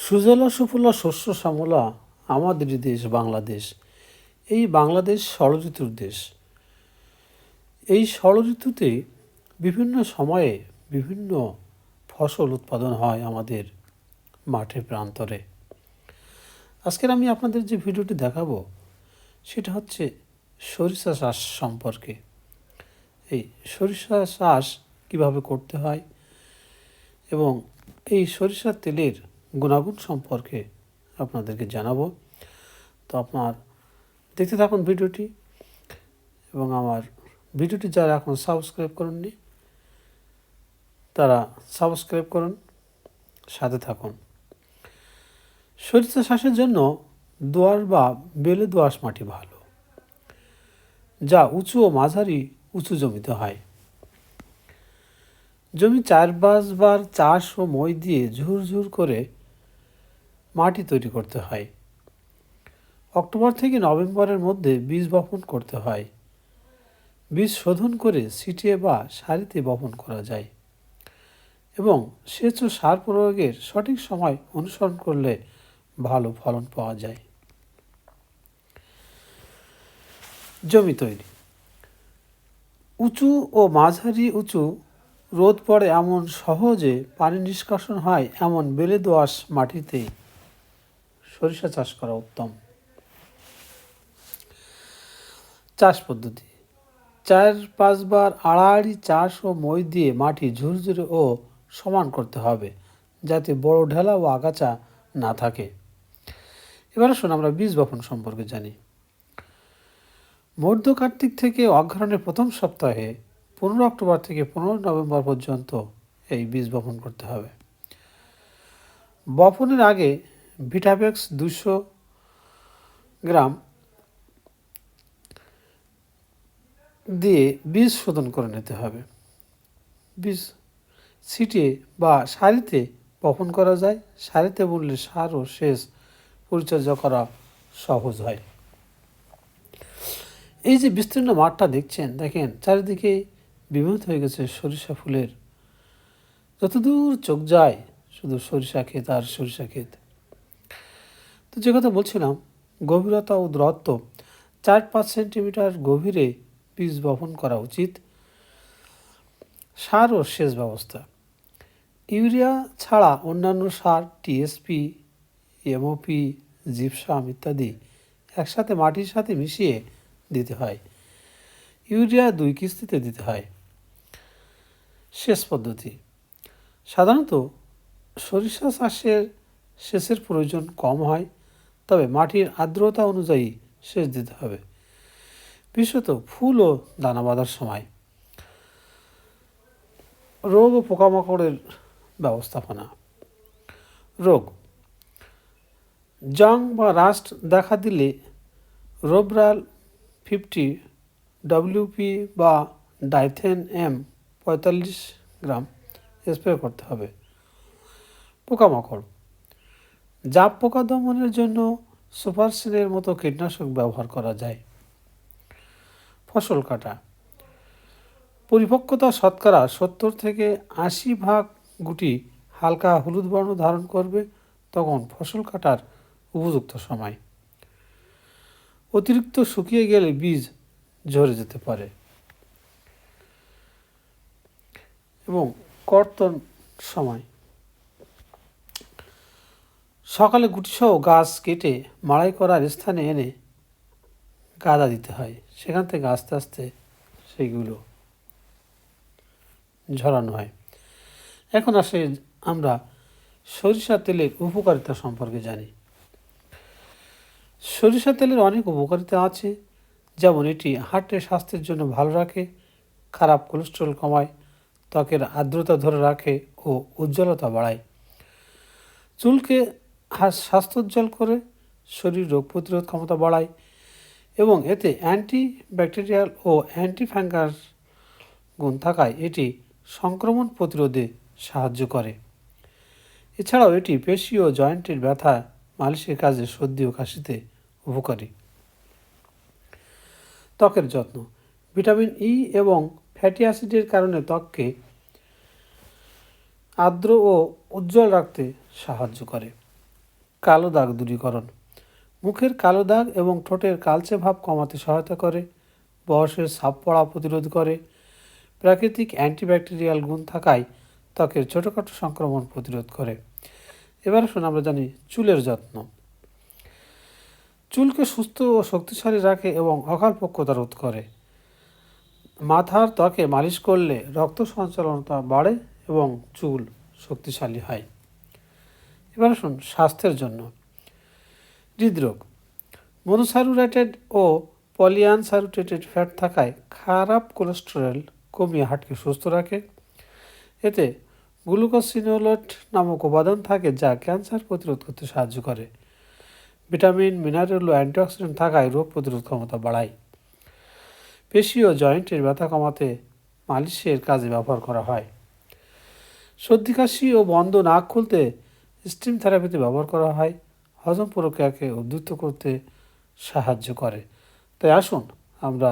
সুজলা সুফলা শস্য শ্যামলা আমাদেরই দেশ বাংলাদেশ। এই বাংলাদেশ ষড়ঋতুর দেশ। এই ষড়ঋতুতে বিভিন্ন সময়ে বিভিন্ন ফসল উৎপাদন হয় আমাদের মাঠে প্রান্তরে। আজকের আমি আপনাদের যে ভিডিওটি দেখাবো সেটা হচ্ছে সরিষা চাষ সম্পর্কে। এই সরিষা চাষ কিভাবে করতে হয় এবং এই সরিষার তেলের গুণাগুণ সম্পর্কে আপনাদেরকে জানাবো। তো আপনার দেখতে থাকুন ভিডিওটি, এবং আমার ভিডিওটি যারা এখন সাবস্ক্রাইব করেননি তারা সাবস্ক্রাইব করুন, সাথে থাকুন। সরিষা চাষের জন্য দোআঁশ বা বেলে দোআঁশ মাটি ভালো, যা উঁচু ও মাঝারি উঁচু জমিতে হয়। জমি 4-5 বার চাষ ও মই দিয়ে ঝুরঝুর করে মাটি তৈরি করতে হয়। অক্টোবর থেকে নভেম্বরের মধ্যে বীজ বপন করতে হয়। বীজ শোধন করে ছিটিয়ে বা সারিতে বপন করা যায় এবং সেচ ও সার প্রয়োগের সঠিক সময় অনুসরণ করলে ভালো ফলন পাওয়া যায়। জমি তৈরি। উঁচু ও মাঝারি উঁচু রোদ পড়ে এমন সহজে পানি নিষ্কাশন হয় এমন বেলে দোআঁশ মাটিতে সরিষা চাষ করা উত্তম। চাষ পদ্ধতি: 4-5 বার আড়াআড়ি চাষ ও মই দিয়ে মাটি ঝুরঝুরে ও সমান করতে হবে, যাতে বড় ঢেলা ও আগাছা না থাকে। এবার আসুন আমরা বীজ বপন সম্পর্কে জানি। মধ্য কার্তিক থেকে অগ্রহায়ণের প্রথম সপ্তাহে 15 অক্টোবর থেকে 15 নভেম্বর পর্যন্ত এই বীজ বপন করতে হবে। বপনের আগে ভিটাভেক্স 200 গ্রাম দিয়ে বীজ শোধন করে নিতে হবে। বীজ ছিটিয়ে বা সারিতে বপন করা যায়। সারিতে বুনলে সার ও সেচ পরিচর্যা করা সহজ হয়। এই যে বিস্তীর্ণ মাঠটা দেখছেন, দেখেন চারিদিকে বিভূত হয়ে গেছে সরিষা ফুলের। যতদূর চোখ যায় শুধু সরিষা ক্ষেত আর সরিষা ক্ষেত। তো যে কথা বলছিলাম, গভীরতা ও দূরত্ব 4-5 সেন্টিমিটার গভীরে বীজ বপন করা উচিত। সার ও সেচ ব্যবস্থা: ইউরিয়া ছাড়া অন্যান্য সার টিএসপি, এমওপি, জিপসাম ইত্যাদি একসাথে মাটির সাথে মিশিয়ে দিতে হয়। ইউরিয়া 2 কিস্তিতে দিতে হয়। সেচ পদ্ধতি: সাধারণত সরিষা চাষের সেচের প্রয়োজন কম হয়, তবে মাটির আর্দ্রতা অনুযায়ী সেচ দিতে হবে, বিশেষত ফুল ও দানা বাঁধার সময়। রোগ ও পোকামাকড়ের ব্যবস্থাপনা। রোগ: জং বা রাস্ট দেখা দিলে রোবরাল 50 ডব্লিউপি বা ডাইথেন এম 45 গ্রাম স্প্রে করতে হবে। পোকামাকড়: জাপ পোকা দমনের জন্য সুপারসিনের মতো কীটনাশক ব্যবহার করা যায়। ফসল কাটা। পরিপক্কতা শতকরা 70 থেকে 80% গুটি হালকা হলুদ বর্ণ ধারণ করবে, তখন ফসল কাটার উপযুক্ত সময়। অতিরিক্ত শুকিয়ে গেলে বীজ ঝরে যেতে পারে। এবং কর্তন সময়: সকালে গুটিসহ গাছ কেটে মাড়াই করার স্থানে এনে গাদা দিতে হয়, সেখান থেকে আস্তে আস্তে সেইগুলো ঝরানো হয়। এখন আসে আমরা সরিষা তেলের উপকারিতা সম্পর্কে জানি। সরিষা তেলের অনেক উপকারিতা আছে, যেমন এটি হার্টের স্বাস্থ্যের জন্য ভালো রাখে, খারাপ কোলেস্টেরল কমায়, ত্বকের আর্দ্রতা ধরে রাখে ও উজ্জ্বলতা বাড়ায়, চুলকে স্বাস্থ্যোজ্জ্বল করে, শরীর রোগ প্রতিরোধ ক্ষমতা বাড়ায় এবং এতে অ্যান্টিব্যাকটেরিয়াল ও অ্যান্টিফাঙ্গাস গুণ থাকায় এটি সংক্রমণ প্রতিরোধে সাহায্য করে। এছাড়াও এটি পেশি ও জয়েন্টের ব্যথা মালিশের কাজে, সর্দি ও কাশিতে উপকারী। ত্বকের যত্ন: ভিটামিন ই এবং ফ্যাটি অ্যাসিডের কারণে ত্বককে আর্দ্র ও উজ্জ্বল রাখতে সাহায্য করে। কালো দাগ দূরীকরণ। মুখের কালো দাগ এবং ঠোঁটের কালচে ভাব কমাতে সহায়তা করে, বয়সের ছাপ পড়া প্রতিরোধ করে, প্রাকৃতিক অ্যান্টিব্যাকটেরিয়াল গুণ থাকায় ত্বকের ছোটোখাটো সংক্রমণ প্রতিরোধ করে। এবার আসুন আমরা জানি চুলের যত্ন। চুলকে সুস্থ ও শক্তিশালী রাখে এবং অকালপক্বতা রোধ করে। মাথার ত্বকে মালিশ করলে রক্ত সঞ্চালনতা বাড়ে এবং চুল শক্তিশালী হয়। এবার আসুন স্বাস্থ্যের জন্য। হৃদরোগ। মনোস্যাচুরেটেড ও পলিআনস্যাচুরেটেড ফ্যাট থাকায় খারাপ কোলেস্টেরল কমিয়ে হার্টকে সুস্থ রাখে। এতে গ্লুকোসিনোলেট নামক উপাদান থাকে যা ক্যান্সার প্রতিরোধ করতে সাহায্য করে। ভিটামিন, মিনারেল ও অ্যান্টিঅক্সিডেন্ট থাকায় রোগ প্রতিরোধ ক্ষমতা বাড়ায়। পেশি ও জয়েন্টের ব্যথা কমাতে মালিশের কাজে ব্যবহার করা হয়। সর্দি কাশি ও বন্ধ নাক খুলতে স্টিম থেরাপিতে ব্যবহার করা হয়। হজম প্রক্রিয়াকে উদ্বুদ্ধ করতে সাহায্য করে। তাই আসুন আমরা